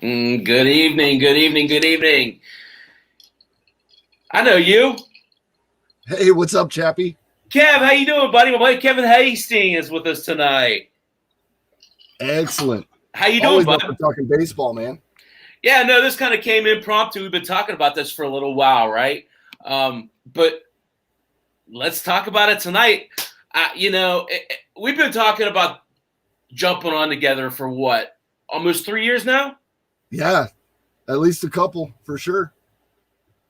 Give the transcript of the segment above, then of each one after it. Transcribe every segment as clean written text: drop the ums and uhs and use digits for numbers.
Good evening, good evening, good evening. I know you. Hey, what's up, Chappie? Kev, how you doing, buddy? My buddy Kevin Hastings is with us tonight. Excellent. How you doing, Always love bud? talking baseball, man. Yeah, no, this kind of came impromptu. We've been talking about this for a little while, right? But let's talk about it tonight. We've been talking about jumping on together for what? Almost 3 years now? Yeah, at least a couple for sure.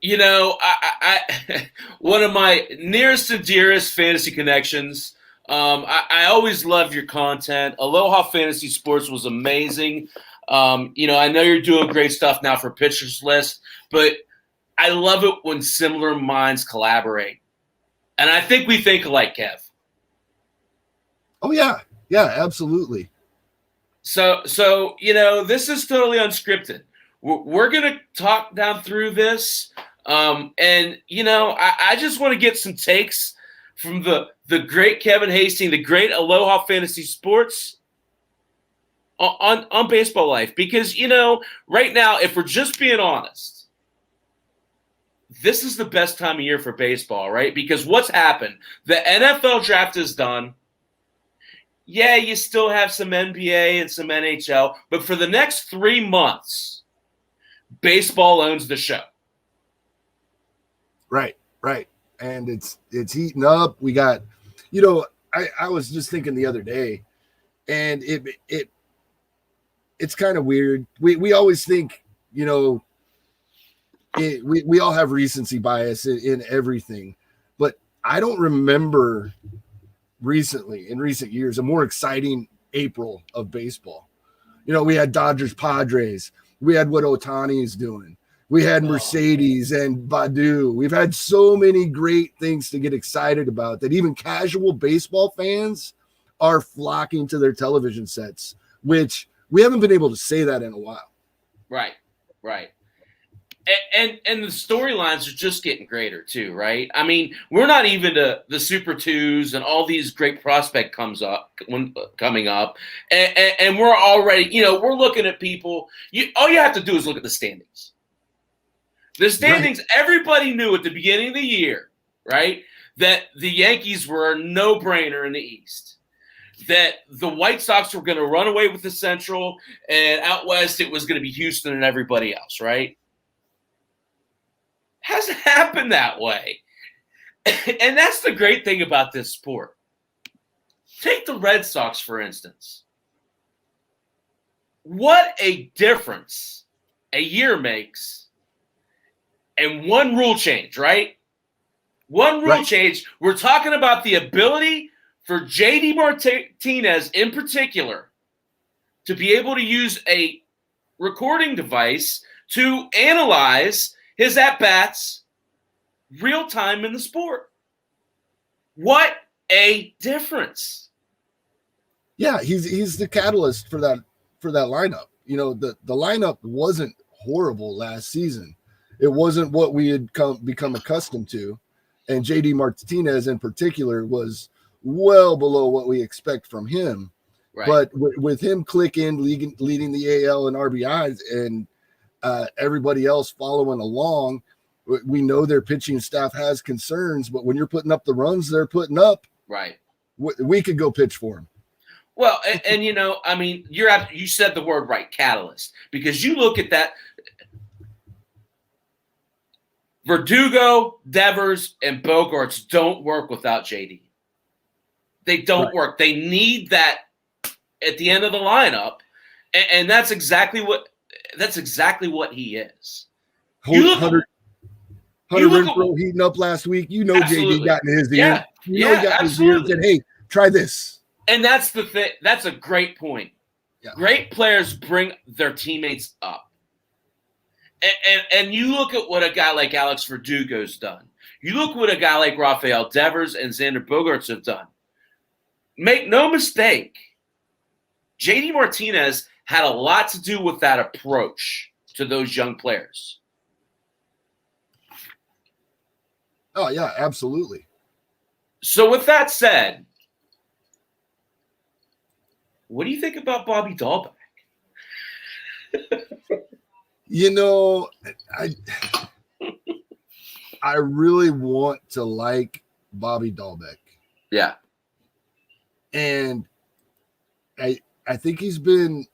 You know, I one of my nearest and dearest fantasy connections. I always loved your content. Aloha Fantasy Sports was amazing. I know you're doing great stuff now for Pitchers List, but I love it when similar minds collaborate. And I think we think alike, Kev. Oh yeah, absolutely. So this is totally unscripted. We're gonna talk down through this. I just want to get some takes from the great Kevin Hastings, the great Aloha Fantasy Sports on baseball life. Because, right now, if we're just being honest, this is the best time of year for baseball, right? Because what's happened? The NFL draft is done. Yeah, you still have some NBA and some NHL, but for the next 3 months, baseball owns the show. Right. And it's heating up. We got, I was just thinking the other day, and it's kind of weird. We always think, we all have recency bias in everything, but I don't remember in recent years, a more exciting April of baseball. We had Dodgers Padres. We had what Ohtani is doing. We had Mercedes and Badu. We've had so many great things to get excited about that even casual baseball fans are flocking to their television sets, which we haven't been able to say that in a while. Right. And the storylines are just getting greater too, right? I mean, we're not even to the Super Twos and all these great prospect coming up, and we're already, we're looking at people. All you have to do is look at the standings. The standings, right. Everybody knew at the beginning of the year, right, that the Yankees were a no-brainer in the East. That the White Sox were going to run away with the Central, and out West it was going to be Houston and everybody else, right? Hasn't happened that way. And that's the great thing about this sport. Take the Red Sox, for instance. What a difference a year makes. And one rule change, right? One rule change. We're talking about the ability for JD Martinez in particular to be able to use a recording device to analyze his at-bats real time in the sport. What a difference. Yeah, he's the catalyst for that lineup. The lineup wasn't horrible last season. It wasn't what we had become accustomed to. And JD Martinez in particular was well below what we expect from him. Right. But with him clicking, leading the AL and RBIs, and everybody else following along, we know their pitching staff has concerns, but when you're putting up the runs they're putting up, right, we could go pitch for him. Well, and you said the word right, catalyst, because you look at that. Verdugo, Devers, and Bogaerts don't work without JD. They don't work. They need that at the end of the lineup, and that's exactly what he is. Hunter Renfroe heating up last week. Absolutely. JD got in his ear. He got in his ear and said, "Hey, try this." And that's the thing. That's a great point. Yeah. Great players bring their teammates up. And you look at what a guy like Alex Verdugo's done. You look what a guy like Rafael Devers and Xander Bogaerts have done. Make no mistake, JD Martinez had a lot to do with that approach to those young players. Oh, yeah, absolutely. So with that said, what do you think about Bobby Dahlbeck? You know, I really want to like Bobby Dahlbeck. Yeah. And I think he's been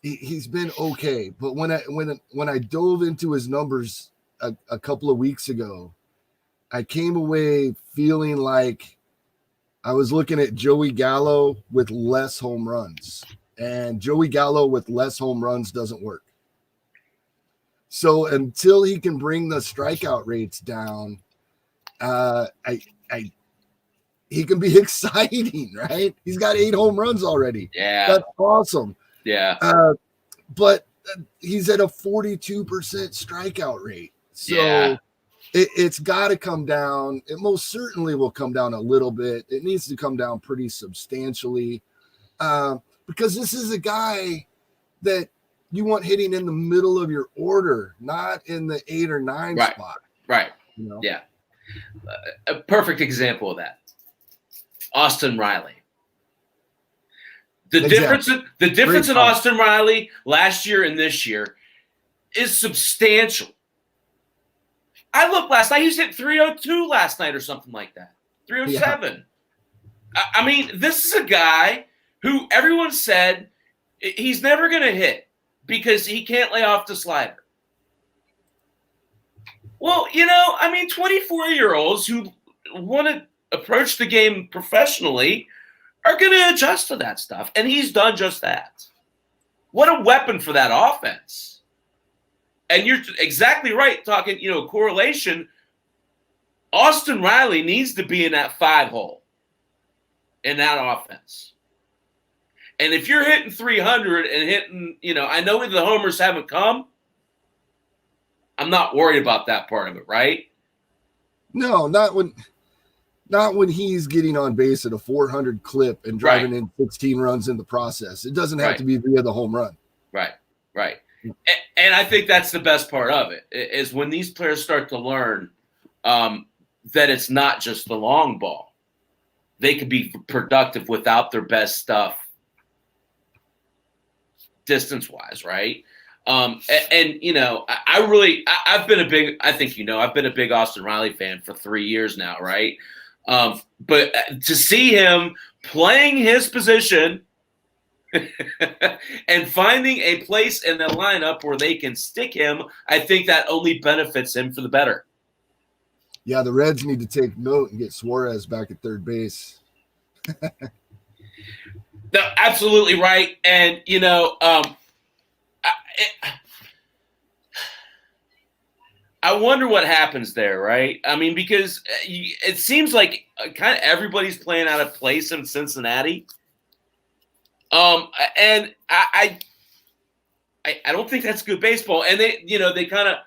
okay, but when I dove into his numbers a couple of weeks ago, I came away feeling like I was looking at Joey Gallo with less home runs, and Joey Gallo with less home runs doesn't work. So until he can bring the strikeout rates down, he can be exciting, right? He's got 8 home runs already. Yeah. That's awesome. Yeah. But he's at a 42% strikeout rate. So yeah. it's got to come down. It most certainly will come down a little bit. It needs to come down pretty substantially because this is a guy that you want hitting in the middle of your order, not in the 8 or 9 spot. Right. You know? Yeah. A perfect example of that. Austin Riley. The difference in Austin Riley last year and this year is substantial. I looked last night. He was hit 302 last night or something like that. 307. Yeah. I mean, this is a guy who everyone said he's never going to hit because he can't lay off the slider. Well, you know, I mean, 24-year-olds who want to approach the game professionally are going to adjust to that stuff. And he's done just that. What a weapon for that offense. And you're exactly right talking, you know, correlation. Austin Riley needs to be in that 5 hole in that offense. And if you're hitting 300 and hitting, you know, I know the homers haven't come. I'm not worried about that part of it, right? No, not when he's getting on base at a 400 clip and driving in 16 runs in the process. It doesn't have to be via the home run. Right. And I think that's the best part of it, is when these players start to learn that it's not just the long ball. They could be productive without their best stuff distance-wise, right? And you know, I've been a big Austin Riley fan for 3 years now, right? But to see him playing his position and finding a place in the lineup where they can stick him, I think that only benefits him for the better. Yeah, the Reds need to take note and get Suarez back at third base. No, absolutely right. And, you know, I wonder what happens there, right? I mean, because it seems like kind of everybody's playing out of place in Cincinnati. And I don't think that's good baseball. And they kind of,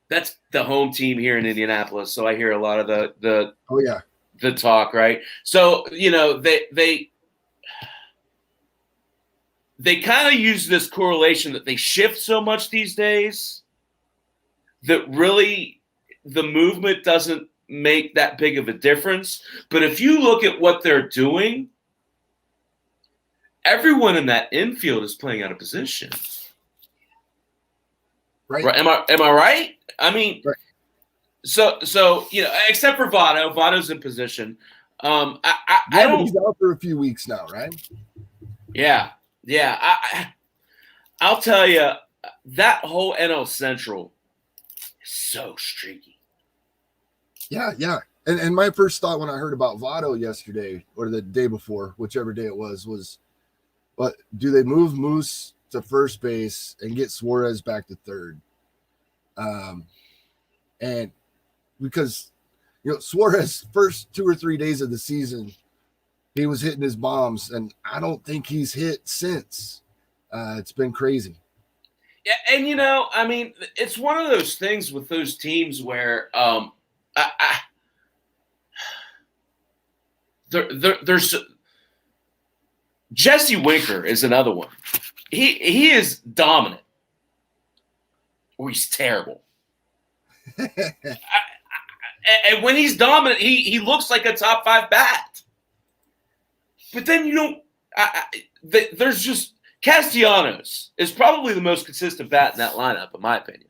that's the home team here in Indianapolis. So I hear a lot of the talk, right? So, you know, they kind of use this correlation that they shift so much these days that really the movement doesn't make that big of a difference. But if you look at what they're doing, everyone in that infield is playing out of position. Right. Am I right? I mean, right. So you know, except for Votto. Votto's in position. I don't. He's out for a few weeks now, right? Yeah. I'll tell you, that whole NL Central is so streaky. Yeah. And my first thought when I heard about Votto yesterday or the day before, whichever day it was, but do they move Moose to first base and get Suarez back to third? And because, you know, Suarez first 2 or 3 days of the season, he was hitting his bombs, and I don't think he's hit since. It's been crazy. Yeah, and you know, I mean, it's one of those things with those teams where there's Jesse Winker is another one. He is dominant, or he's terrible. And when he's dominant, he looks like a top 5 bat. But then you don't. There's just Castellanos is probably the most consistent bat in that lineup, in my opinion.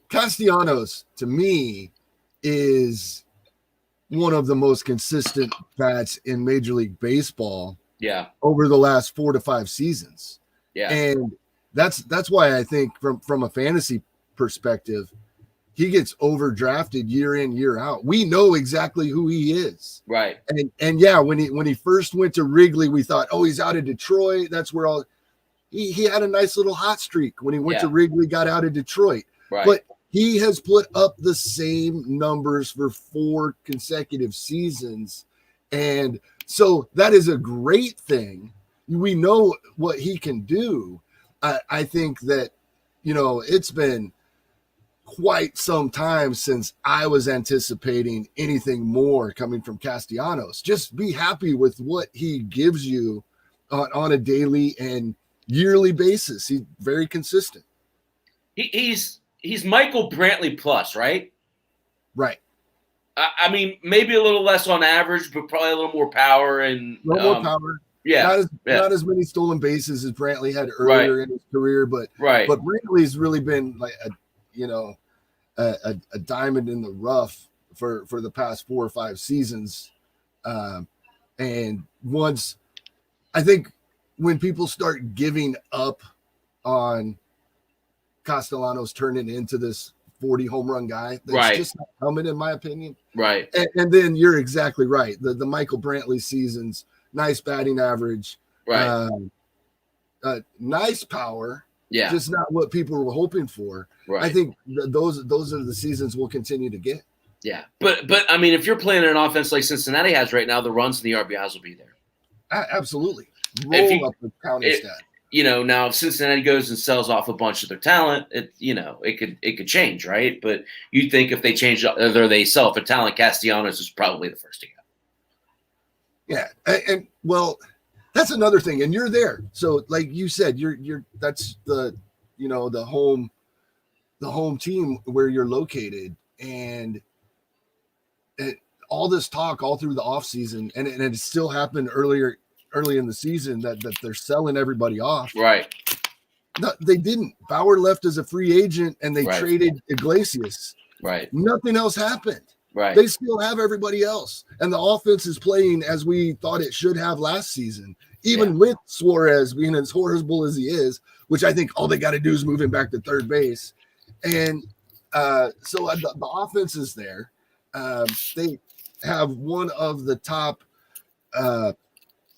Castellanos, to me, is one of the most consistent bats in Major League Baseball. Yeah. Over the last 4 to 5 seasons. Yeah. And that's why I think from a fantasy perspective, he gets overdrafted year in, year out. We know exactly who he is. Right. And yeah, when he first went to Wrigley, we thought, oh, he's out of Detroit. That's where he had a nice little hot streak when he went to Wrigley, got out of Detroit. Right. But he has put up the same numbers for 4 consecutive seasons. And so that is a great thing. We know what he can do. I think that, it's been quite some time since I was anticipating anything more coming from Castellanos. Just be happy with what he gives you on a daily and yearly basis. He's very consistent. He's Michael Brantley plus, right? Right. I mean, maybe a little less on average, but probably a little more power and a little more power. Yeah, not as many stolen bases as Brantley had earlier in his career, but Brantley's really been like a diamond in the rough for the past 4 or 5 seasons. And once I think when people start giving up on Castellanos turning into this 40 home run guy, that's just not coming, in my opinion. Right. And then you're exactly right. The Michael Brantley seasons, nice batting average, right. Nice power. Yeah. Just not what people were hoping for. Right. I think those are the seasons we'll continue to get. Yeah. But I mean, if you're playing an offense like Cincinnati has right now, the runs and the RBIs will be there. Absolutely. Roll up the counting stat. Now if Cincinnati goes and sells off a bunch of their talent, it could change, right? But you think if they change or they sell off a talent, Castellanos is probably the first to go. Yeah, and well, that's another thing. And you're there, so like you said, you're that's the the home team where you're located, and all this talk all through the offseason, and it still happened early in the season that they're selling everybody off. Right. No, they didn't. Bauer left as a free agent, and they traded Iglesias. Right. Nothing else happened. Right. They still have everybody else. And the offense is playing as we thought it should have last season, even with Suarez being as horrible as he is, which I think all they got to do is move him back to third base. And so the offense is there. They have one of the top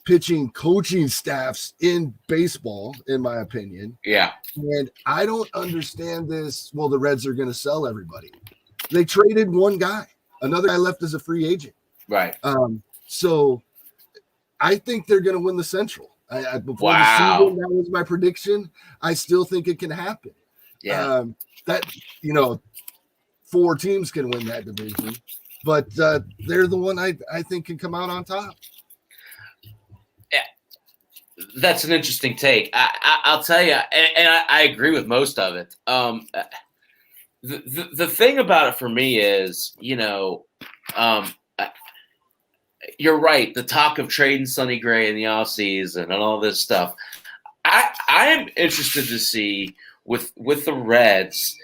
pitching coaching staffs in baseball, in my opinion. Yeah. And I don't understand this. Well, the Reds are going to sell everybody. They traded one guy. Another guy left as a free agent. Right. So I think they're going to win the Central. Before the season, that was my prediction. I still think it can happen. Yeah. 4 teams can win that division, but they're the one I think can come out on top. Yeah. That's an interesting take. I'll tell you, and I agree with most of it. The thing about it for me is, you're right. The talk of trading Sonny Gray in the offseason and all this stuff. I am interested to see with the Reds,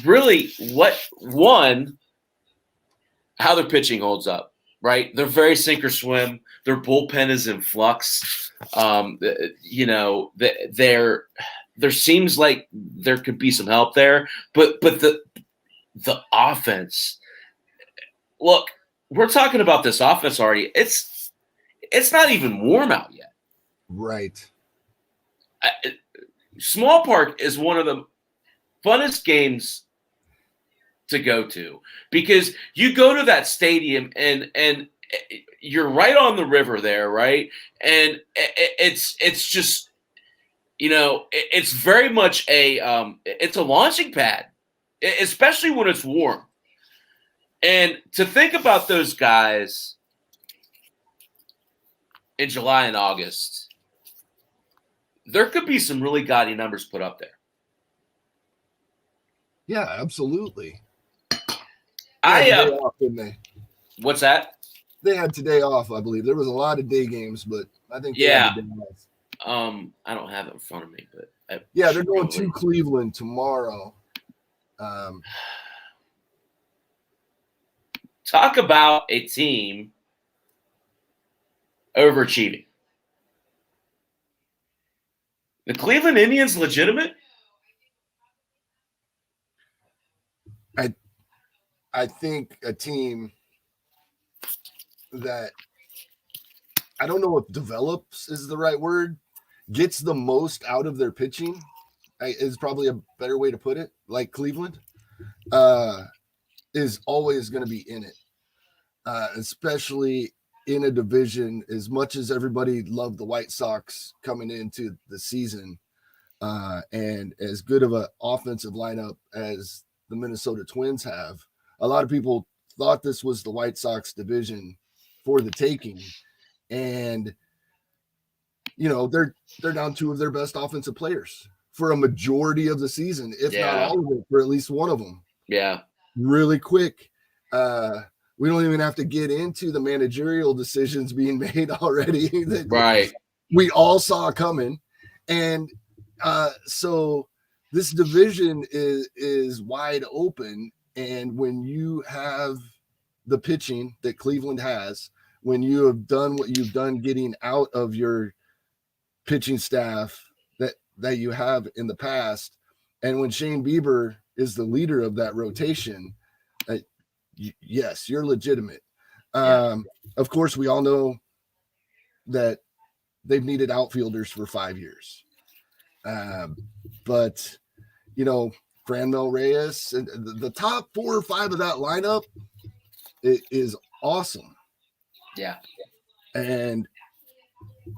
really how their pitching holds up, right? They're very sink or swim. Their bullpen is in flux. There seems like there could be some help there, but the offense. Look, we're talking about this offense already. It's not even warm out yet. Right. Small Park is one of the funnest games to go to because you go to that stadium and you're right on the river there, right? And it's just. It's very much it's a launching pad, especially when it's warm. And to think about those guys in July and August, there could be some really gaudy numbers put up there. Yeah, absolutely. What's that? they had today off, I believe. There was a lot of day games, but I think they Yeah. had the day off. I don't have it in front of me, but they're going to Cleveland tomorrow. Talk about a team overachieving. The Cleveland Indians legitimate? I think a team that, I don't know if develops is the right word, gets the most out of their pitching is probably a better way to put it. Like Cleveland is always going to be in it, especially in a division. As much as everybody loved the White Sox coming into the season, and as good of an offensive lineup as the Minnesota Twins have, a lot of people thought this was the White Sox division for the taking. And, you know, they're down two of their best offensive players for a majority of the season, if not all of it, for at least one of them. Yeah. Really quick. We don't even have to get into the managerial decisions being made already that right. we all saw coming. And so this division is wide open. And when you have the pitching that Cleveland has, when you have done what you've done getting out of your pitching staff that you have in the past, and when Shane Bieber is the leader of that rotation, yes, you're legitimate. Of course, we all know that they've needed outfielders for 5 years. But, you know, Franmil Reyes, and the top 4 or 5 of that lineup is awesome. Yeah. And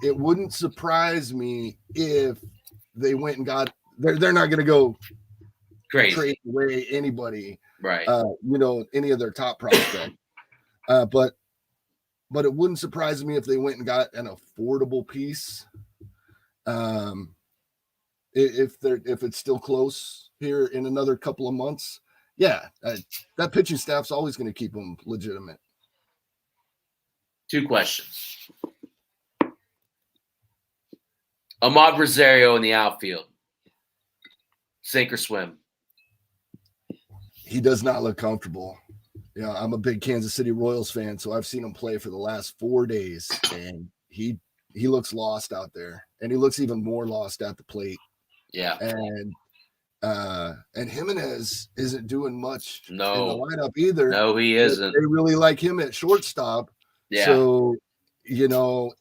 it wouldn't surprise me if they went and got, they're not going to go trade away anybody, right? You know, any of their top prospects. But it wouldn't surprise me if they went and got an affordable piece. If it's still close here in another couple of months, that pitching staff's always going to keep them legitimate. 2 questions. Ahmad Rosario in the outfield. Sink or swim? He does not look comfortable. Yeah, I'm a big Kansas City Royals fan, so I've seen him play for the last 4 days, and he looks lost out there, and he looks even more lost at the plate. Yeah. And Jimenez isn't doing much in the No. lineup either. No, he isn't. They really like him at shortstop. Yeah. So, you know,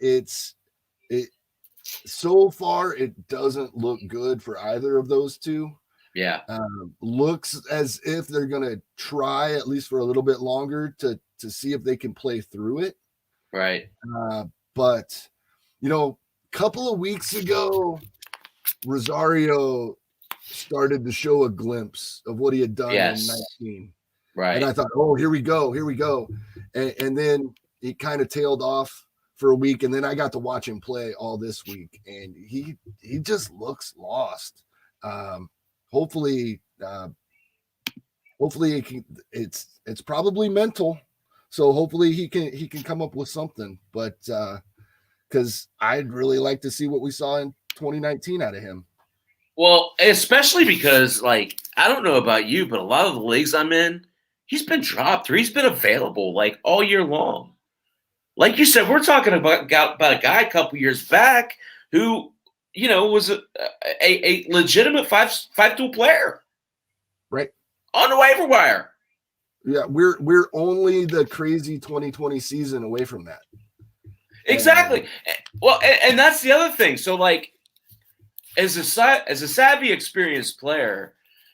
so far it doesn't look good for either of those two. Yeah. Looks as if they're going to try at least for a little bit longer to see if they can play through it. Right. But, you know, a couple of weeks ago, Rosario started to show a glimpse of what he had done in 19. Right. And I thought, oh, here we go. And then he kind of tailed off for a week. And then I got to watch him play all this week. And he just looks lost. Hopefully it's probably mental. So hopefully he can come up with something. But because I'd really like to see what we saw in 2019 out of him. Well, especially because, like, I don't know about you, but a lot of the leagues I'm in, he's been dropped or he's been available like all year long. Like you said, we're talking about a guy a couple years back who, you know, was a legitimate five-tool player, right, on the waiver wire. Yeah, we're only the crazy 2020 season away from that. Exactly. Well, and that's the other thing. So, like, as a savvy, experienced player,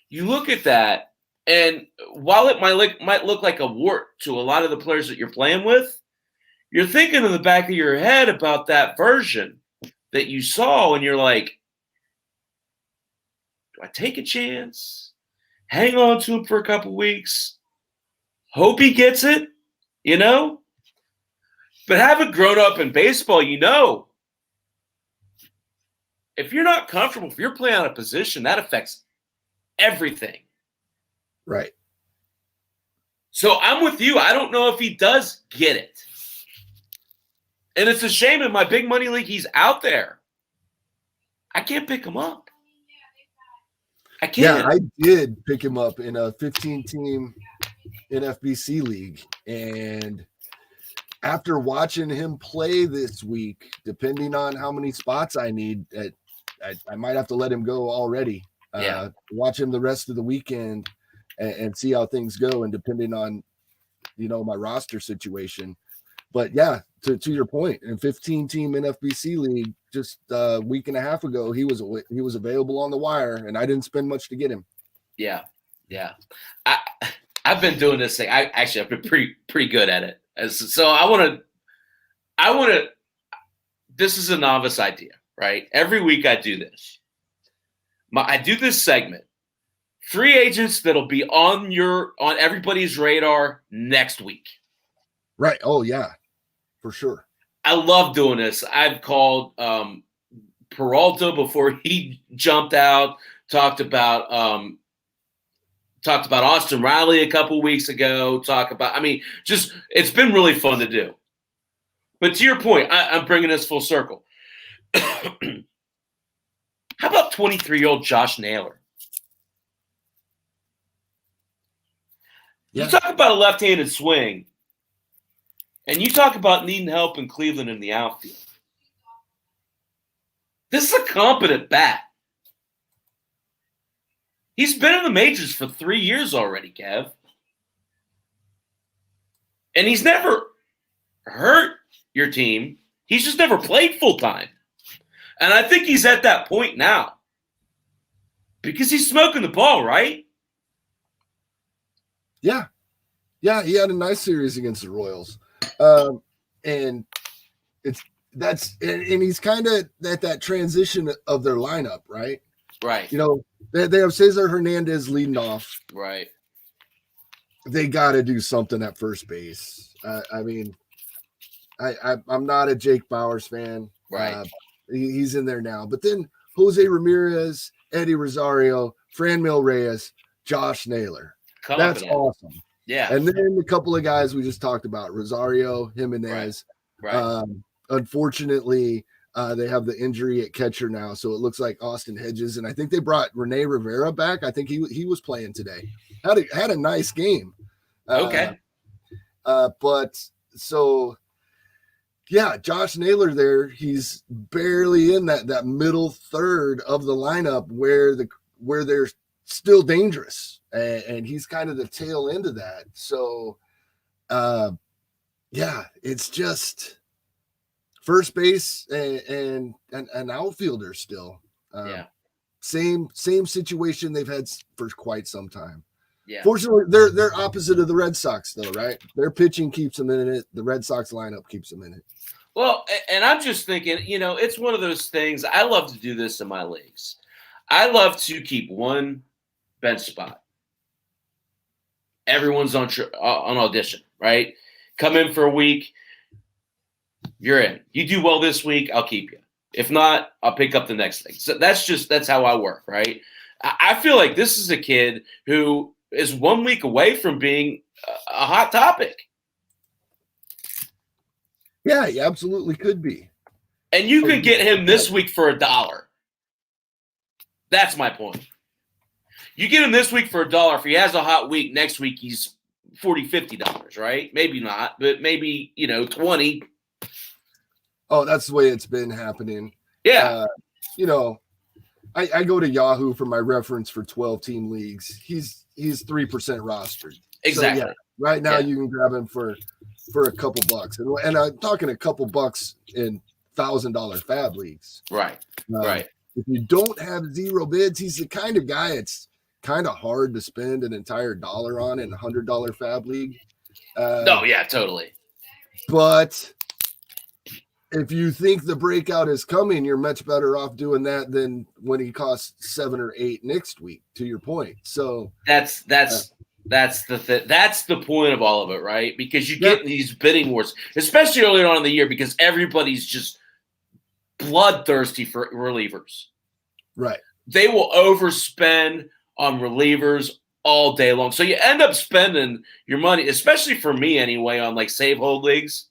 you look at that, and while it might look like a wart to a lot of the players that you're playing with, you're thinking in the back of your head about that version that you saw, and you're like, do I take a chance? Hang on to him for a couple weeks? Hope he gets it, you know? But having grown up in baseball, you know, if you're not comfortable, if you're playing out of position, that affects everything. Right. So I'm with you. I don't know if he does get it. And it's a shame in my big money league he's out there. I can't pick him up. I can't. Yeah, I did pick him up in a 15-team NFBC league. And after watching him play this week, depending on how many spots I need, I might have to let him go already. Watch him the rest of the weekend and see how things go. And depending on, my roster situation. But yeah, to your point, in 15-team NFBC league, just a week and a half ago, he was available on the wire, and I didn't spend much to get him. Yeah. I've been doing this thing. I've been pretty good at it. So I want to. This is a novice idea, right? Every week I do this. I do this segment. Free agents that'll be on everybody's radar next week. Right. Oh yeah, for sure. I love doing this. I've called Peralta before he jumped out. Talked about Austin Riley a couple weeks ago. It's been really fun to do. But to your point, I'm bringing this full circle. How about 23-year-old Josh Naylor? Yeah. You talk about a left-handed swing, and you talk about needing help in Cleveland in the outfield. This is a competent bat. He's been in the majors for 3 years already, Kev. And he's never hurt your team. He's just never played full-time. And I think he's at that point now. Because he's smoking the ball, right? Yeah. Yeah, he had a nice series against the Royals. And he's kind of at that transition of their lineup, right? Right. They have Cesar Hernandez leading off. Right. They got to do something at first base. I'm not a Jake Bowers fan. Right. He's in there now. But then Jose Ramirez, Eddie Rosario, Franmil Reyes, Josh Naylor. That's awesome. Yeah. And then a couple of guys we just talked about, Rosario, Jimenez. Right. Unfortunately, they have the injury at catcher now, so it looks like Austin Hedges, and I think they brought Rene Rivera back. I think he was playing today. Had a nice game. Okay. But so yeah, Josh Naylor there, he's barely in that middle third of the lineup where they're still dangerous. And he's kind of the tail end of that. So yeah, it's just first base and an outfielder still. Same situation they've had for quite some time. Yeah. Fortunately, they're opposite of the Red Sox, though, right? Their pitching keeps them in it. The Red Sox lineup keeps them in it. Well, and I'm just thinking, it's one of those things. I love to do this in my leagues. I love to keep one bench spot. Everyone's on audition, right? Come in for a week. You're in. You do well this week, I'll keep you. If not, I'll pick up the next thing. So that's how I work, right? I feel like this is a kid who is 1 week away from being a hot topic. Yeah, he absolutely could be. And you could get him this week for $1. That's my point. You get him this week for $1. If he has a hot week, next week he's $40, $50, right? Maybe not, but maybe, 20. Oh, that's the way it's been happening. Yeah. I go to Yahoo for my reference for 12-team leagues. He's 3% rostered. Exactly. So, yeah, right now you can grab him for a couple bucks. And I'm talking a couple bucks in $1,000 fab leagues. Right. Right. If you don't have zero bids, he's the kind of guy it's kind of hard to spend an entire dollar on in a $100 fab league. No, yeah, totally. But if you think the breakout is coming, you're much better off doing that than when he costs 7 or 8 next week, to your point. So that's the point of all of it, right? Because you get these bidding wars, especially early on in the year, because everybody's just bloodthirsty for relievers. Right. They will overspend on relievers all day long. So you end up spending your money, especially for me anyway, on like save hold leagues,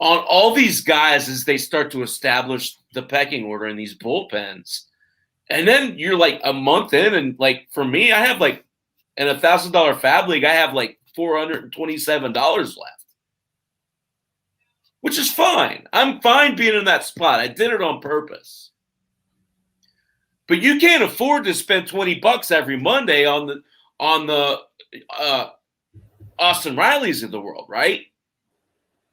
on all these guys as they start to establish the pecking order in these bullpens. And then you're like a month in, and like for me, I have like in $1,000 Fab League, I have like $427 left, which is fine. I'm fine being in that spot. I did it on purpose. But you can't afford to spend $20 every Monday on the Austin Rileys of the world, right?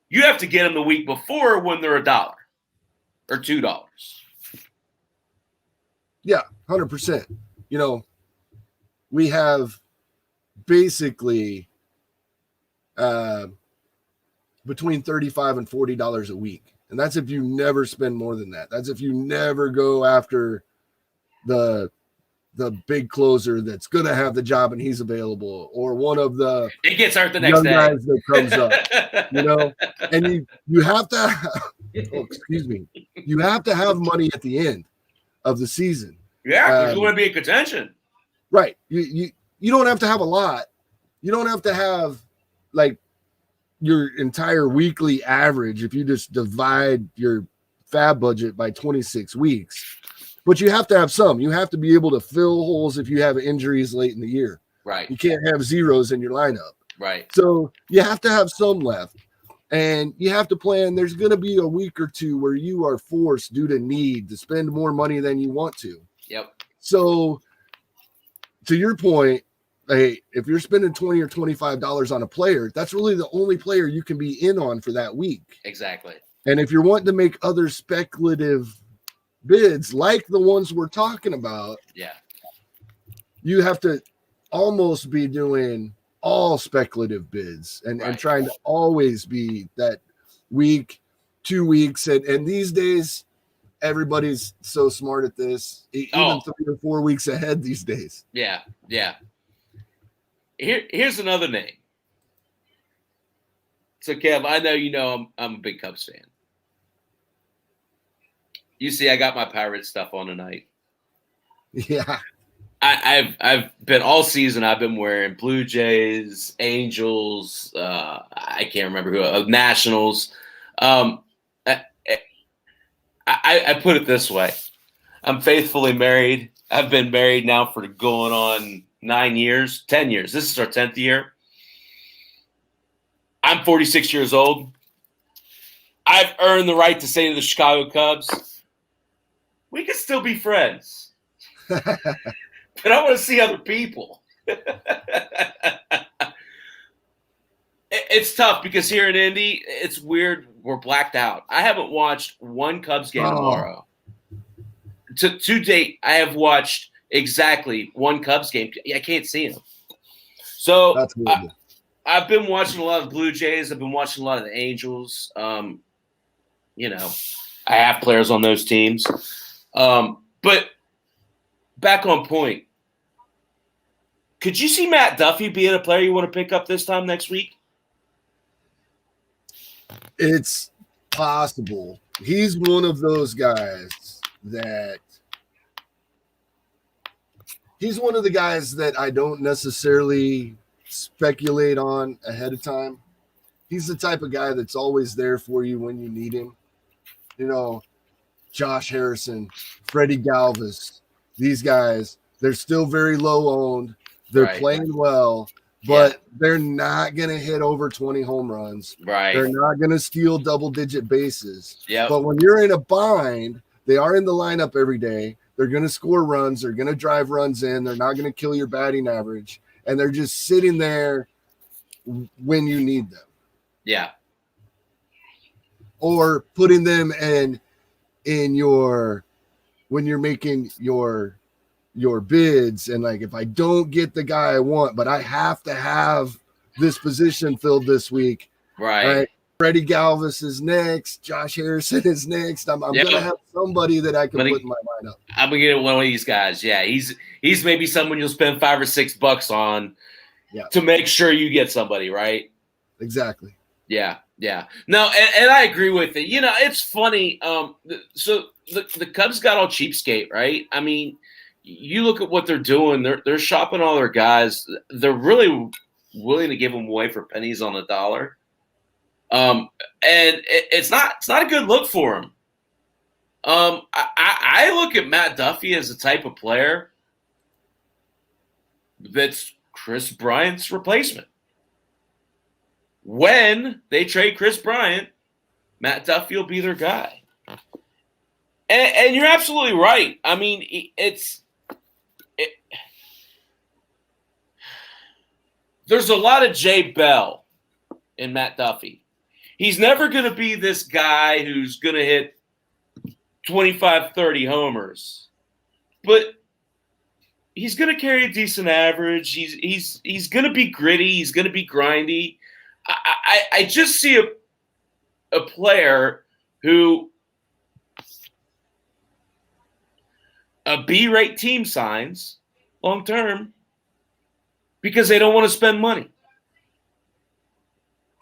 You have to get them the week before when they're $1 or $2. Yeah, 100%. You know, we have basically between $35 and $40 a week. And that's if you never spend more than that. That's if you never go after the big closer that's going to have the job and he's available, or one of the it gets hurt the next day guys that comes up, you know, and you have to have, you have to have money at the end of the season. Yeah, because you want to be in contention. Right. You don't have to have a lot. You don't have to have like your entire weekly average if you just divide your fab budget by 26 weeks. But you have to have some. You have to be able to fill holes if you have injuries late in the year. Right. You can't have zeros in your lineup. Right. So you have to have some left. And you have to plan. There's going to be a week or two where you are forced, due to need, to spend more money than you want to. Yep. So to your point, hey, if you're spending $20 or $25 on a player, that's really the only player you can be in on for that week. Exactly. And if you're wanting to make other speculative bids like the ones we're talking about, yeah, you have to almost be doing all speculative bids and trying to always be that week, 2 weeks. And these days, everybody's so smart at this, even 3 or 4 weeks ahead these days. Yeah, yeah. Here's another name. So, Kev, I know you know I'm a big Cubs fan. You see, I got my Pirates stuff on tonight. Yeah. I've been all season. I've been wearing Blue Jays, Angels. I can't remember who. Nationals. I put it this way: I'm faithfully married. I've been married now for going on 10 years. This is our 10th year. I'm 46 years old. I've earned the right to say to the Chicago Cubs, we can still be friends. But I want to see other people. It's tough because here in Indy, it's weird. We're blacked out. I haven't watched one Cubs game tomorrow. To date, I have watched exactly one Cubs game. I can't see them. So that's weird. I've been watching a lot of Blue Jays. I've been watching a lot of the Angels. You know, I have players on those teams. But back on point, could you see Matt Duffy being a player you want to pick up this time next week? It's possible. He's one of those guys that I don't necessarily speculate on ahead of time. He's the type of guy that's always there for you when you need him. You know, Josh Harrison, Freddie Galvis, these guys, they're still very low owned. They're playing well, but they're not going to hit over 20 home runs. Right. They're not going to steal double-digit bases. Yeah. But when you're in a bind, they are in the lineup every day. They're going to score runs. They're going to drive runs in. They're not going to kill your batting average. And they're just sitting there when you need them. Yeah. Or putting them in your when you're making your bids, and like, if I don't get the guy I want, but I have to have this position filled this week. Right. Freddie Galvis is next. Josh Harrison is next. I'm going to have somebody that I can put in my lineup. I'm going to get one of these guys. Yeah. He's maybe someone you'll spend $5 or $6 on to make sure you get somebody, right? Exactly. Yeah. Yeah. No, and I agree with it. You know, it's funny. So the Cubs got all cheapskate, right? I mean, you look at what they're doing. They're shopping all their guys. They're really willing to give them away for pennies on the dollar. And it's not a good look for him. I look at Matt Duffy as a type of player that's Chris Bryant's replacement. When they trade Chris Bryant, Matt Duffy will be their guy. And you're absolutely right. I mean, there's a lot of Jay Bell in Matt Duffy. He's never going to be this guy who's going to hit 25, 30 homers. But he's going to carry a decent average. He's going to be gritty. He's going to be grindy. I just see a player who a B-rate team signs long term because they don't want to spend money.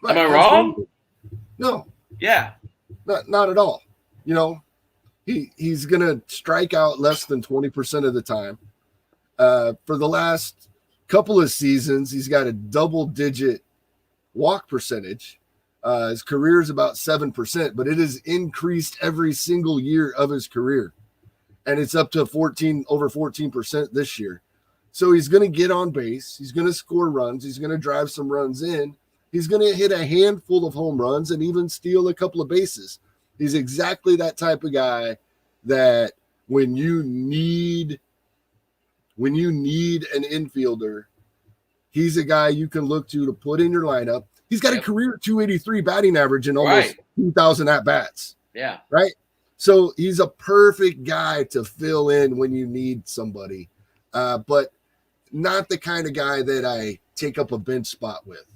Right. Am I wrong? No. Yeah. Not at all. You know, he's going to strike out less than 20% of the time. For the last couple of seasons, he's got a double-digit walk percentage. His career is about 7%, but it has increased every single year of his career. And it's up to over 14% this year. So he's going to get on base. He's going to score runs. He's going to drive some runs in. He's going to hit a handful of home runs and even steal a couple of bases. He's exactly that type of guy that when you need an infielder, he's a guy you can look to put in your lineup. He's got a career 283 batting average and almost 2,000 at-bats. Yeah. Right? So he's a perfect guy to fill in when you need somebody, but not the kind of guy that I take up a bench spot with,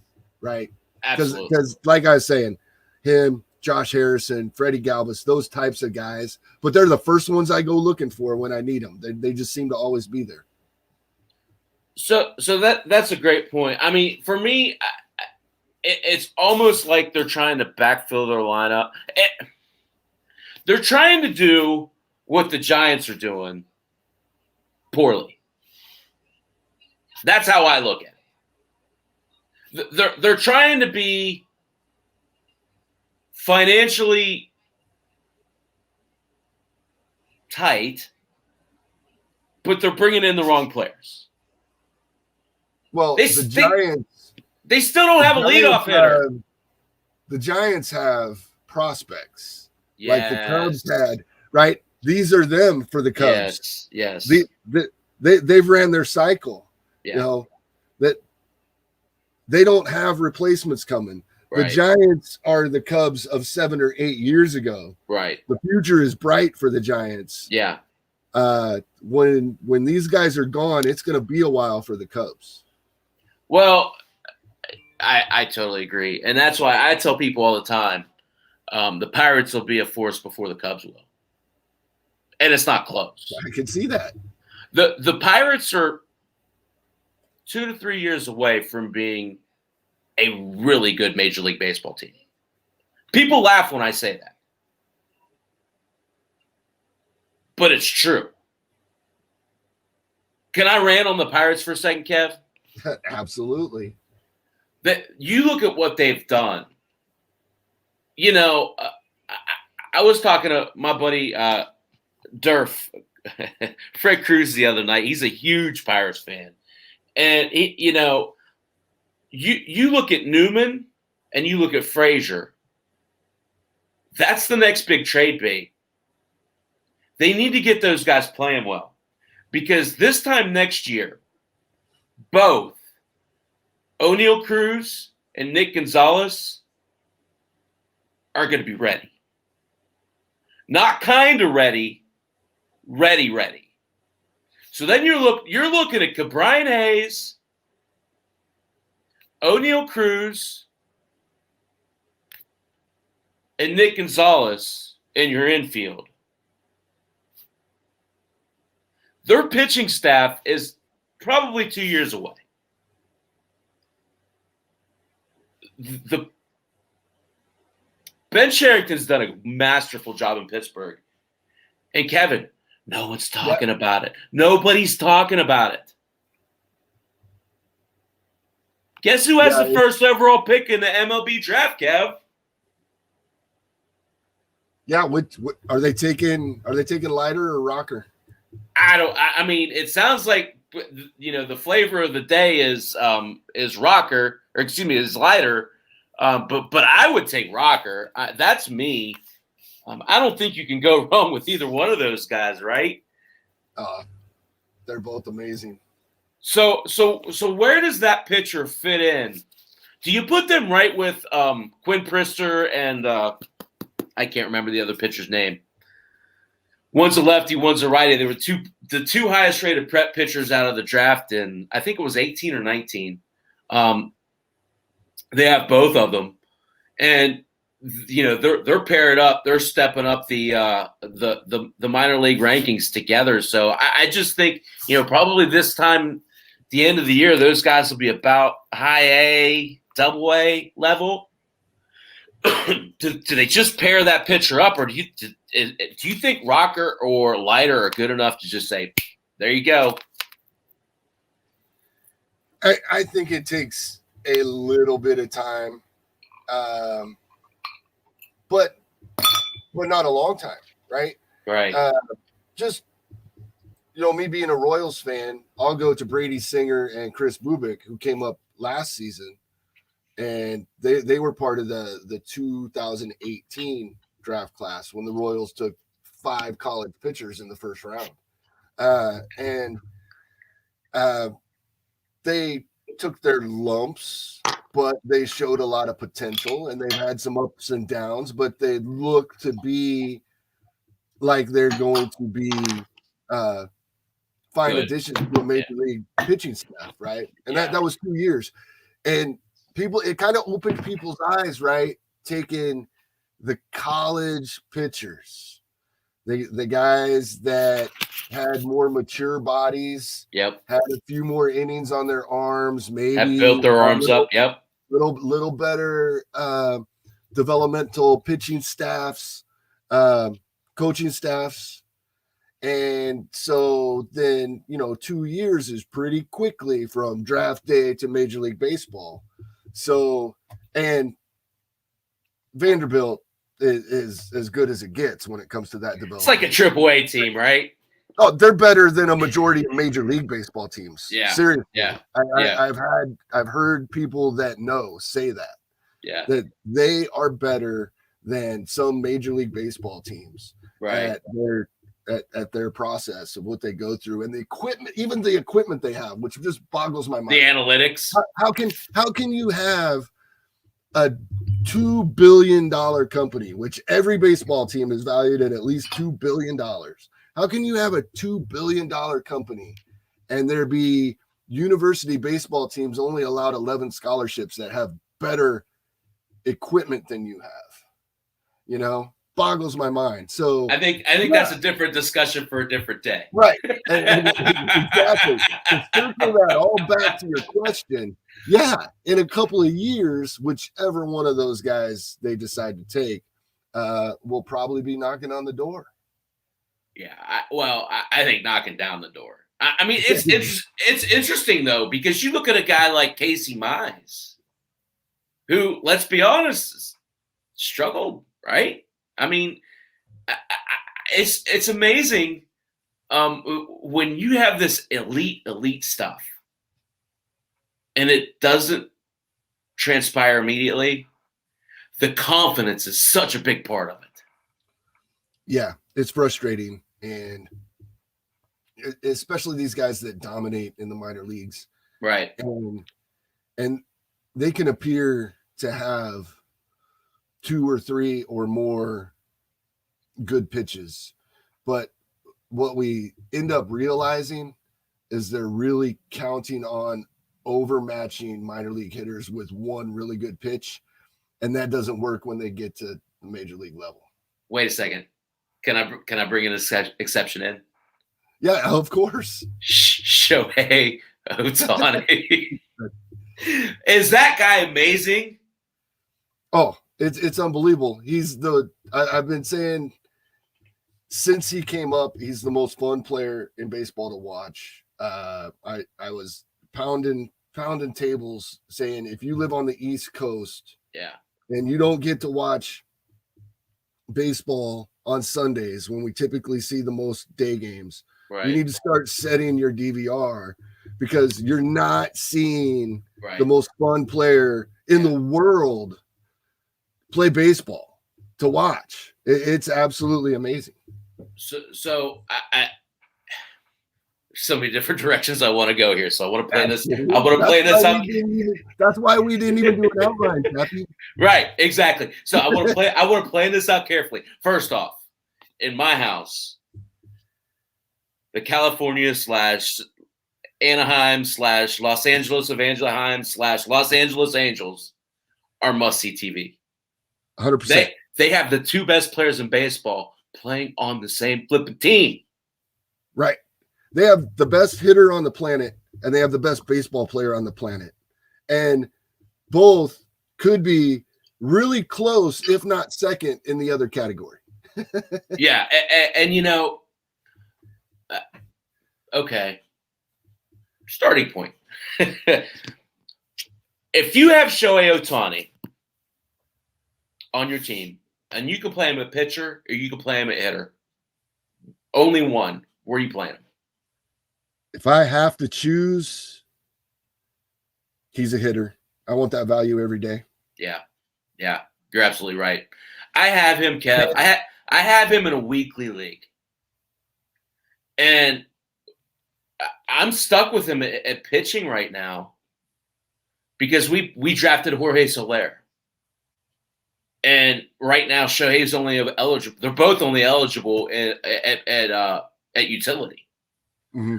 right? Absolutely. Because like I was saying, him, Josh Harrison, Freddie Galvis, those types of guys, but they're the first ones I go looking for when I need them. They just seem to always be there. So that's a great point. I mean, for me, it's almost like they're trying to backfill their lineup. They're trying to do what the Giants are doing poorly. That's how I look at it. They're trying to be financially tight, but they're bringing in the wrong players. Well, the Giants – they still don't have a leadoff hitter. The Giants have prospects. Yes. Like the Cubs had, right? These are them for the Cubs. Yes. They've ran their cycle. Yeah. You know, that they don't have replacements coming. Right. The Giants are the Cubs of 7 or 8 years ago. Right. The future is bright for the Giants. Yeah. When these guys are gone, it's going to be a while for the Cubs. Well, I totally agree. And that's why I tell people all the time, the Pirates will be a force before the Cubs will. And it's not close. I can see that. The Pirates are 2 to 3 years away from being a really good Major League Baseball team. People laugh when I say that. But it's true. Can I rant on the Pirates for a second, Kev? Absolutely. That you look at what they've done. You know, I was talking to my buddy Durf, Fred Cruz, the other night. He's a huge Pirates fan. And, you know, you look at Newman and you look at Frazier. That's the next big trade bait. They need to get those guys playing well. Because this time next year, both O'Neal Cruz and Nick Gonzalez are going to be ready. Not kind of ready, ready. So then you're looking at Brian Hayes, O'Neal Cruz, and Nick Gonzalez in your infield. Their pitching staff is probably 2 years away. Ben Sherrington's done a masterful job in Pittsburgh. And Kevin, no one's talking about it. Nobody's talking about it. Guess who has the first overall pick in the MLB draft, Kev? Yeah, what are they taking? Are they taking lighter or rocker? I mean, it sounds like the flavor of the day is rocker, or excuse me, is lighter. But I would take rocker. That's me. I don't think you can go wrong with either one of those guys, right? They're both amazing. So where does that pitcher fit in? Do you put them right with Quinn Priester and I can't remember the other pitcher's name? One's a lefty, one's a righty. They were the two highest rated prep pitchers out of the draft in, I think it was 18 or 19. They have both of them, and they're paired up. They're stepping up the minor league rankings together. So I just think probably this time, the end of the year, those guys will be about high A, double A level. Do they just pair that pitcher up, or do you think rocker or lighter are good enough to just say, there you go? I think it takes a little bit of time, but not a long time, right? Right. Just me being a Royals fan, I'll go to Brady Singer and Chris Bubick, who came up last season, and they were part of the 2018 draft class when the Royals took 5 college pitchers in the first round. And they took their lumps, but they showed a lot of potential, and they've had some ups and downs, but they look to be like they're going to be fine additions to a major league pitching staff, right? And that was 2 years. And it kind of opened people's eyes, right? Taking the college pitchers, the guys that had more mature bodies, had a few more innings on their arms, maybe have built their arms up, little better developmental pitching staffs, coaching staffs. And so then 2 years is pretty quickly from draft day to Major League Baseball. So, and Vanderbilt is as good as it gets when it comes to that development. It's like a AAA team, right? Oh, they're better than a majority of Major League Baseball teams. Yeah, seriously. Yeah, I've heard people that say that. Yeah, that they are better than some Major League Baseball teams. Right. At their process of what they go through, and the equipment they have, which just boggles my mind. The analytics. How can you have a $2 billion company, which every baseball team is valued at least $2 billion? How can you have a $2 billion company and there be university baseball teams only allowed 11 scholarships that have better equipment than you have? Boggles my mind. So I think that's a different discussion for a different day. Right. And exactly. To circle that all back to your question, in a couple of years, whichever one of those guys they decide to take will probably be knocking on the door. Yeah. I think knocking down the door. I mean, it's interesting, though, because you look at a guy like Casey Mize, who, let's be honest, struggled, right? I mean, it's amazing when you have this elite stuff and it doesn't transpire immediately. The confidence is such a big part of it. Yeah, it's frustrating, and especially these guys that dominate in the minor leagues, right? And they can appear to have 2 or 3 or more good pitches, but what we end up realizing is they're really counting on overmatching minor league hitters with one really good pitch, and that doesn't work when they get to the major league level. Wait a second, can I bring an exception in? Yeah, of course. Shohei Ohtani. Is that guy amazing? Oh, it's unbelievable. I've been saying since he came up, he's the most fun player in baseball to watch. I was pounding tables saying if you live on the East Coast, yeah, and you don't get to watch baseball on Sundays when we typically see the most day games. Right. You need to start setting your DVR because you're not seeing the most fun player in the world play baseball to watch. It's absolutely amazing. So I so many different directions I want to go here. So I want to play this. I want to play this up. That's why we didn't even do an outline, Chappie. Right, exactly. So I want to play this out carefully. First off, in my house, the California / Anaheim / Los Angeles of Anaheim / Los Angeles Angels are must-see TV. 100%. They have the two best players in baseball playing on the same flipping team. Right. They have the best hitter on the planet, and they have the best baseball player on the planet. And both could be really close, if not second, in the other category. Yeah. And you know, okay. Starting point. If you have Shohei Ohtani on your team, and you can play him at pitcher or you can play him at hitter, only one, where are you playing him? If I have to choose, he's a hitter. I want that value every day. Yeah. You're absolutely right. I have him, Kev. I have him in a weekly league. And I'm stuck with him at pitching right now because we drafted Jorge Soler. And right now, Shohei's only eligible. They're both only eligible at utility. Mm-hmm.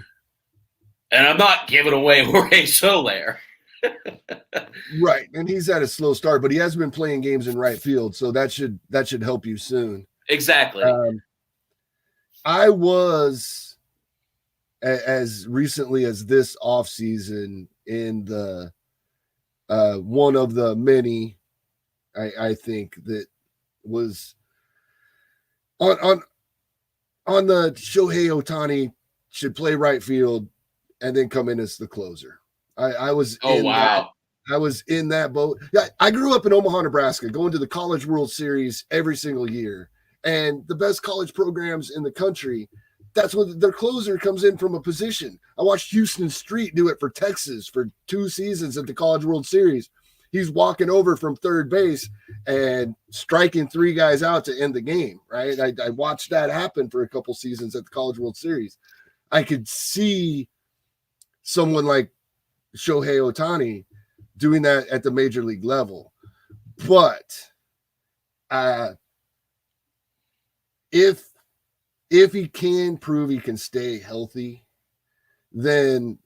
And I'm not giving away Jorge Soler. Right. And he's had a slow start, but he has been playing games in right field. So that should help you soon. Exactly. I was, as recently as this offseason, in the one of the many, I think, that was on the Shohei Ohtani should play right field and then come in as the closer. I was I was in that boat. Yeah, I grew up in Omaha, Nebraska, going to the College World Series every single year. And the best college programs in the country, that's what their closer comes in from a position. I watched Houston Street do it for Texas for 2 seasons at the College World Series. He's walking over from third base and striking 3 guys out to end the game, right? I watched that happen for a couple seasons at the College World Series. I could see someone like Shohei Ohtani doing that at the major league level. But if he can prove he can stay healthy, then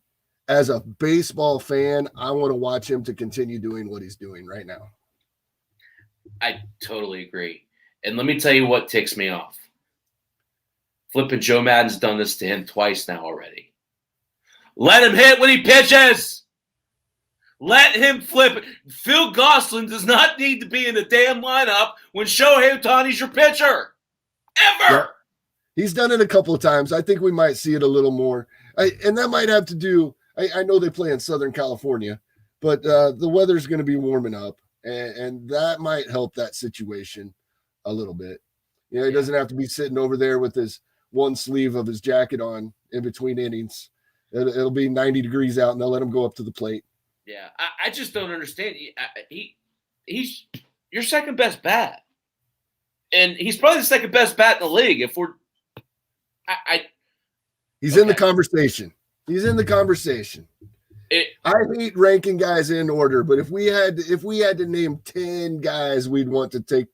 as a baseball fan, I want to watch him to continue doing what he's doing right now. I totally agree. And let me tell you what ticks me off. Flipping Joe Madden's done this to him twice now already. Let him hit when he pitches. Let him flip it. Phil Gosselin does not need to be in the damn lineup when Shohei Ohtani's your pitcher. Ever. Yeah. He's done it a couple of times. I think we might see it a little more. And that might have to do, I know they play in Southern California, but the weather's going to be warming up, and that might help that situation a little bit. You know, he doesn't have to be sitting over there with his one sleeve of his jacket on in between innings. It'll be 90 degrees out, and they'll let him go up to the plate. Yeah, I just don't understand. He's your second best bat, and he's probably the second best bat in the league. If we're, he's in the conversation. He's in the conversation. I hate ranking guys in order, but if we had to name 10 guys we'd want to take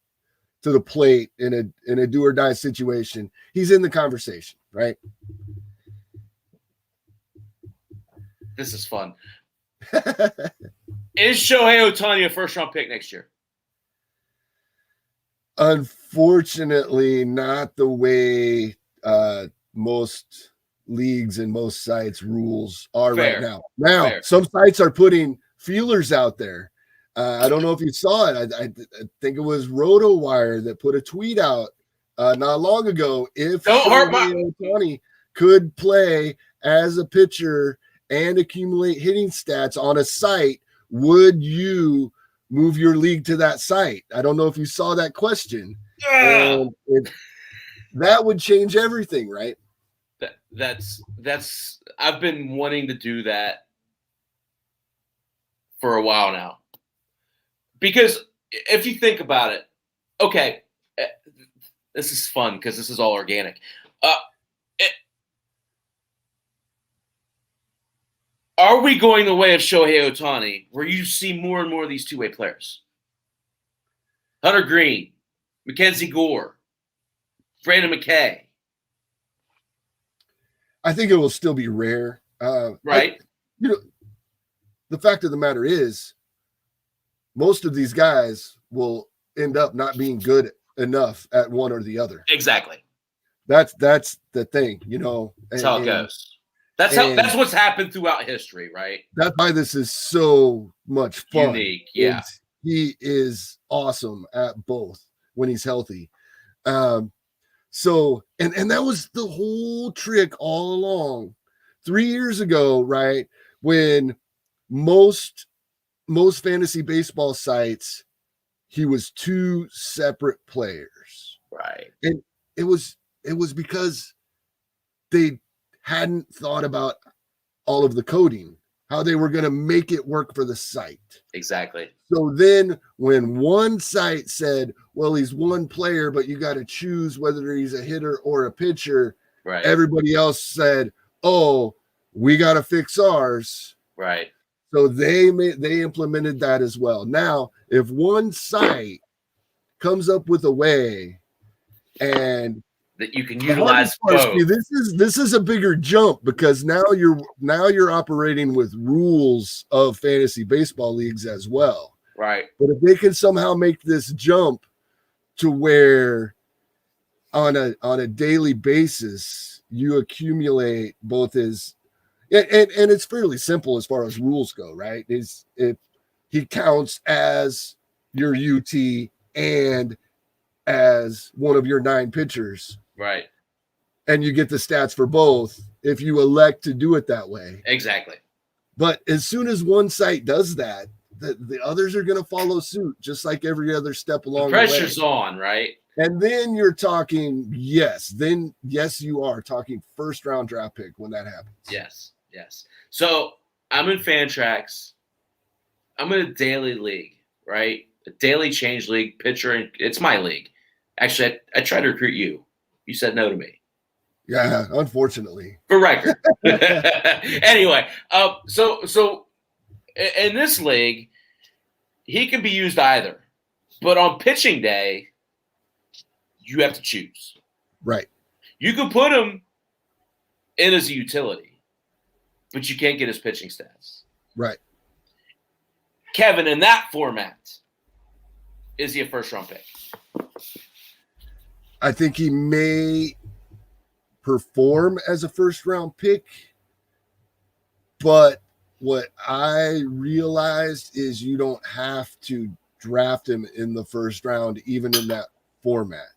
to the plate in a do or die situation, he's in the conversation, right? This is fun. Is Shohei Ohtani a first-round pick next year? Unfortunately, not the way most leagues and most sites rules are right now. Now, some sites are putting feelers out there. I don't know if you saw it. I think it was RotoWire that put a tweet out not long ago. If Shohei Ohtani could play as a pitcher and accumulate hitting stats on a site, would you move your league to that site? I don't know if you saw that question. And that would change everything, right? That's I've been wanting to do that for a while now. Because if you think about it, okay, this is fun because this is all organic. Are we going the way of Shohei Ohtani, where you see more and more of these two-way players? Hunter Green, Mackenzie Gore, Brandon McKay. I think it will still be rare. Right? The fact of the matter is, most of these guys will end up not being good enough at one or the other. Exactly. That's the thing, That's how it goes. That's what's happened throughout history, right? That's why this is so much fun. Unique, yeah. He is awesome at both when he's healthy. So that was the whole trick all along. 3 years ago, right, when most fantasy baseball sites, he was two separate players. Right. And it was because they hadn't thought about all of the coding, how they were going to make it work for the site. Exactly. So then when one site said, well, he's one player, but you got to choose whether he's a hitter or a pitcher, right, everybody else said, oh, we got to fix ours. Right. So they implemented that as well. Now, if one site comes up with a way and that you can utilize both. This is a bigger jump because now you're operating with rules of fantasy baseball leagues as well. Right. But if they can somehow make this jump to where on a daily basis you accumulate both his and it's fairly simple as far as rules go, right? Is if he counts as your UT and as one of your 9 pitchers. Right. And you get the stats for both if you elect to do it that way. Exactly. But as soon as one site does that, the others are going to follow suit, just like every other step along the way. Pressure's on, right? And then you're talking, yes, you are talking first round draft pick when that happens. Yes. So I'm in Fantrax. I'm in a daily league, right? A daily change league, pitcher, and it's my league. Actually, I tried to recruit you. You said no to me. Yeah, unfortunately. For record. Anyway, so in this league, he can be used either. But on pitching day, you have to choose. Right. You can put him in as a utility, but you can't get his pitching stats. Right. Kevin, in that format, is he a first-round pick? I think he may perform as a first-round pick, but what I realized is you don't have to draft him in the first round, even in that format.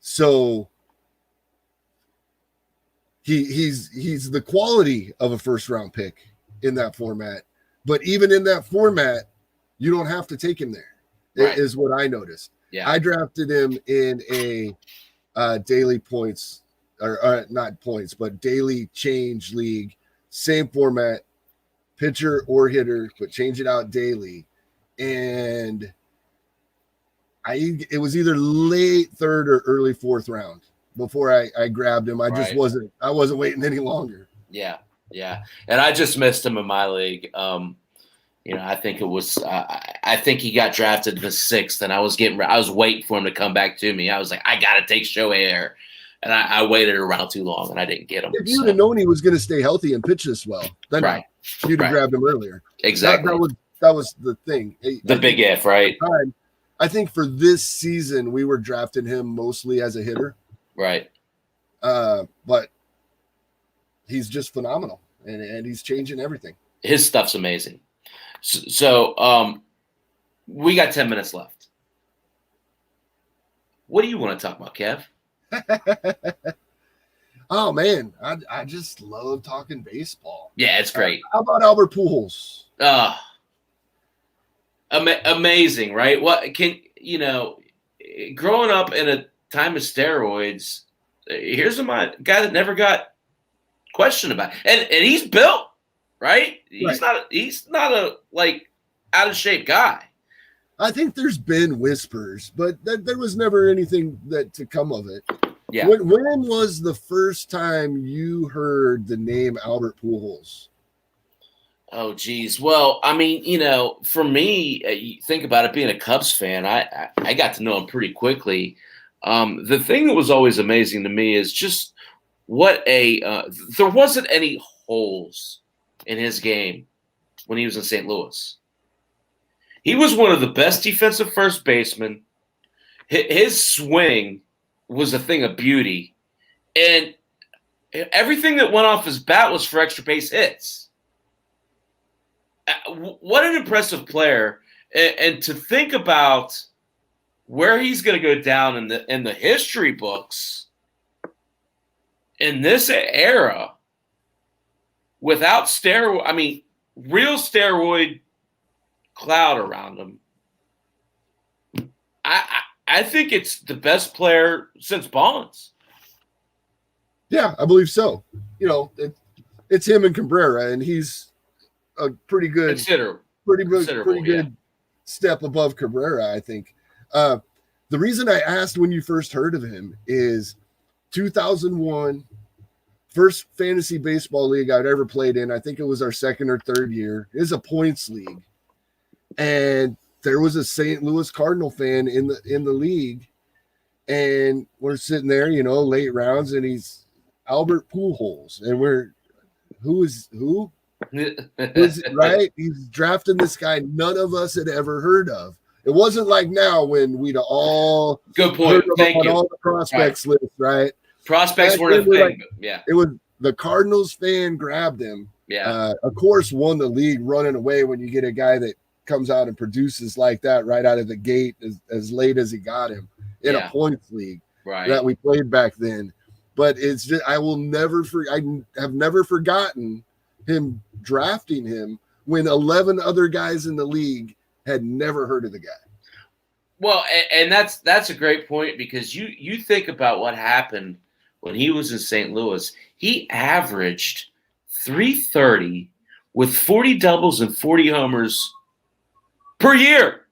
So he's the quality of a first-round pick in that format, but even in that format, you don't have to take him there. Right. Is what I noticed. Yeah. I drafted him in a daily points or not points, but daily change league, same format, pitcher or hitter, but change it out daily. And it was either late third or early fourth round before I grabbed him. I wasn't waiting any longer. Yeah. And I just missed him in my league. I think it was. I think he got drafted in the 6th, and I was waiting for him to come back to me. I was like, I gotta take Shohei there, and I waited around too long, and I didn't get him. If you'd have known he was going to stay healthy and pitch this well, then you'd have grabbed him earlier. Exactly. That was the thing. The big if, right? I think for this season we were drafting him mostly as a hitter, right? But he's just phenomenal, and he's changing everything. His stuff's amazing. So we got 10 minutes left. What do you want to talk about, Kev? Oh, man. I just love talking baseball. Yeah, it's great. How about Albert Pujols? Amazing, right? What growing up in a time of steroids, here's a guy that never got questioned about, and he's built right. He's not a like out of shape guy. I think there's been whispers, but there was never anything that to come of it. Yeah. When was the first time you heard the name Albert Pujols? Oh, geez. Well, I mean, for me, you think about it, being a Cubs fan, I got to know him pretty quickly. The thing that was always amazing to me is just what there wasn't any holes in his game when he was in St. Louis. He was one of the best defensive first basemen. His swing was a thing of beauty. And everything that went off his bat was for extra base hits. What an impressive player. And to think about where he's going to go down in the history books in this era without real steroid cloud around him. I think it's the best player since Bonds. Yeah, I believe so. It's him and Cabrera, and he's a pretty good step above Cabrera, I think. The reason I asked when you first heard of him is 2001, first fantasy baseball league I'd ever played in. I think it was our second or third year. It was a points league. And there was a St. Louis Cardinal fan in the league, and we're sitting there, late rounds, and he's Albert Pujols, and who is it, right? He's drafting this guy none of us had ever heard of. It wasn't like now when we'd all good point. Thank you. On all the prospects list, right? Prospects weren't a thing. Yeah, it was the Cardinals fan grabbed him. Yeah, of course, won the league running away when you get a guy that comes out and produces like that right out of the gate as late as he got him in a points league that we played back then. But it's just, I have never forgotten him drafting him when 11 other guys in the league had never heard of the guy. Well, and that's a great point, because you think about what happened when he was in St. Louis. He averaged .330 with 40 doubles and 40 homers per year.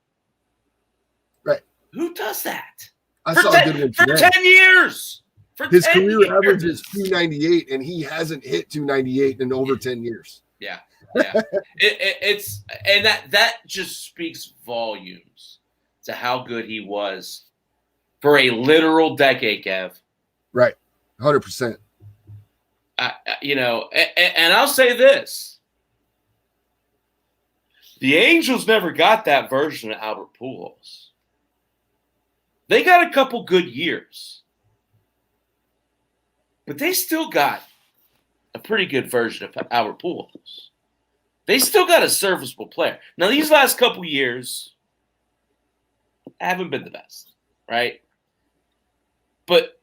Right. Who does that? I saw a good one for 10 years. His career average is 298, and he hasn't hit 298 in over 10 years. Yeah. It's and that just speaks volumes to how good he was for a literal decade, Kev. Right. 100%. And I'll say this. The Angels never got that version of Albert Pujols. They got a couple good years, but they still got a pretty good version of Albert Pujols. They still got a serviceable player. Now, these last couple years haven't been the best, right? But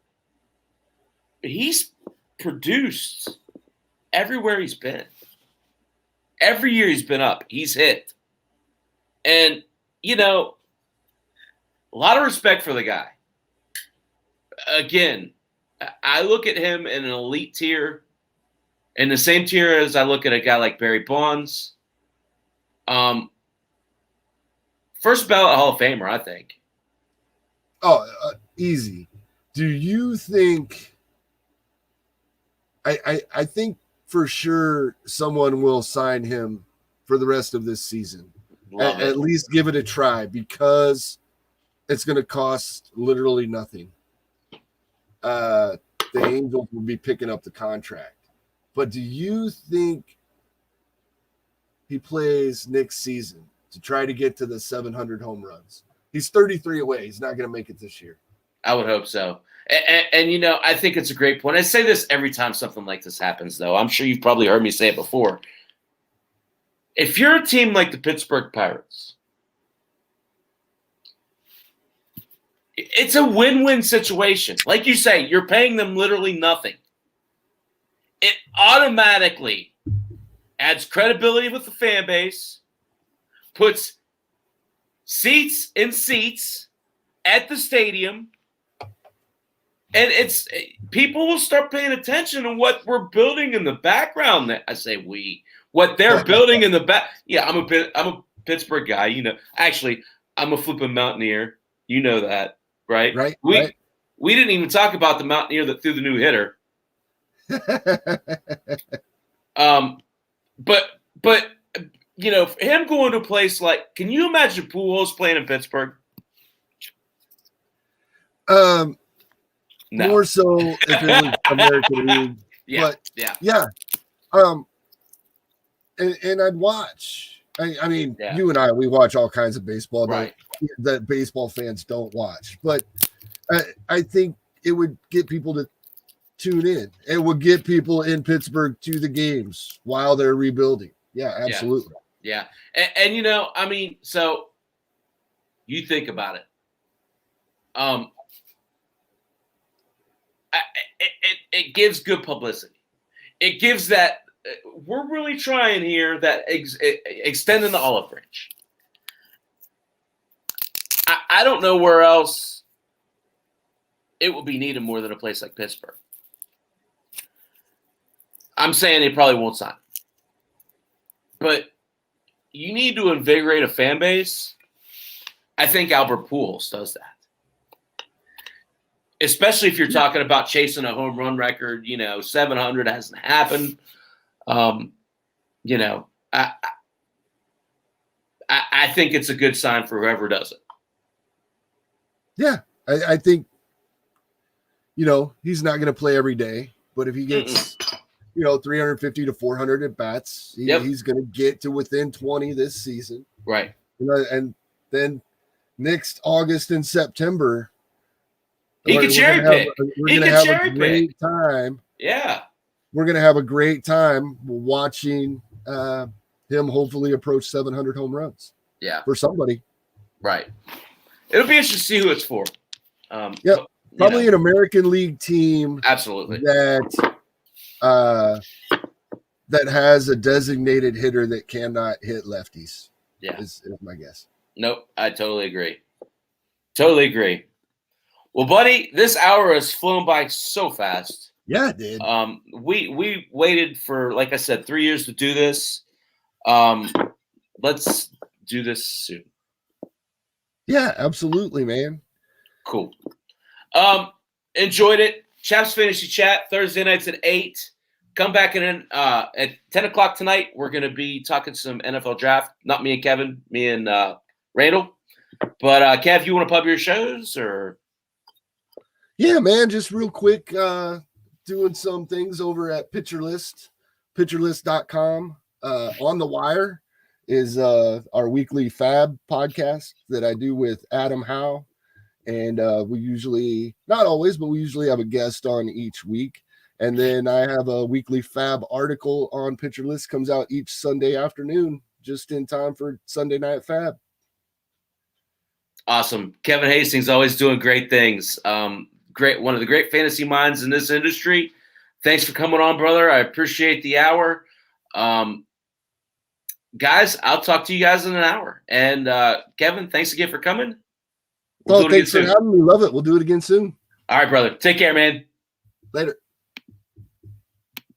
he's produced everywhere he's been. Every year he's been up, he's hit. And, a lot of respect for the guy. Again, I look at him in an elite tier, in the same tier as I look at a guy like Barry Bonds. First ballot Hall of Famer, I think. Oh, easy. Do you think I think for sure someone will sign him for the rest of this season. At least give it a try, because it's going to cost literally nothing. The Angels will be picking up the contract. But do you think he plays next season to try to get to the 700 home runs? He's 33 away. He's not going to make it this year. I would hope so. And I think it's a great point. I say this every time something like this happens, though. I'm sure you've probably heard me say it before. If you're a team like the Pittsburgh Pirates, it's a win-win situation. Like you say, you're paying them literally nothing. It automatically adds credibility with the fan base, puts seats in seats, at the stadium, and it's people will start paying attention to what we're building in the background. I say what they're building in the back. Yeah, I'm a Pittsburgh guy. You know, actually, I'm a flipping Mountaineer. You know that, right? Right. We didn't even talk about the Mountaineer that threw the new hitter. But you know, him going to a place like, can you imagine Pujols playing in Pittsburgh? No. More so if it was American League. Yeah. And I'd watch. I mean, you and we watch all kinds of baseball that baseball fans don't watch. But I think it would get people to tune in. It would get people in Pittsburgh to the games while they're rebuilding. Yeah, absolutely. Yeah. And you know, I mean, so you think about it. It gives good publicity. It gives that we're really trying here, that extending the olive branch. I don't know where else it would be needed more than a place like Pittsburgh. I'm saying they probably won't sign. But you need to invigorate a fan base. I think Albert Pujols does that. Especially if you're talking about chasing a home run record, you know, 700 hasn't happened. You know, I think it's a good sign for whoever does it. Yeah, I think, you know, he's not going to play every day, but if he gets, you know, 350 to 400 at bats, he's going to get to within 20 this season. Right. You know, and then next August and September, he can cherry pick. We're going to have a great time. Yeah. We're going to have a great time watching him hopefully approach 700 home runs. Yeah. For somebody. Right. It'll be interesting to see who it's for. Probably an American League team. Absolutely. That has a designated hitter that cannot hit lefties. Yeah. Is my guess. Nope. I totally agree. Totally agree. Well, buddy, this hour has flown by so fast. Yeah, it did. We waited for, like I said, 3 years to do this. Let's do this soon. Yeah, absolutely, man. Cool. Enjoyed it. Chap's Fantasy Chat, Thursday nights at 8. Come back in at 10 o'clock tonight. We're going to be talking some NFL draft. Not me and Kevin, me and Randall. But, Kev, you want to pub your shows or? Yeah, man, just real quick, doing some things over at pitcherlist.com. On the Wire is our weekly Fab podcast that I do with Adam Howe. And we usually, not always, but we usually have a guest on each week. And then I have a weekly Fab article on Pitcher List, comes out each Sunday afternoon, just in time for Sunday Night Fab. Awesome. Kevin Hastings always doing great things. One of the great fantasy minds in this industry. Thanks for coming on, brother. I appreciate the hour. Guys, I'll talk to you guys in an hour. And Kevin, thanks again for coming. Thanks for having me. Love it. We'll do it again soon. All right, brother. Take care, man. Later.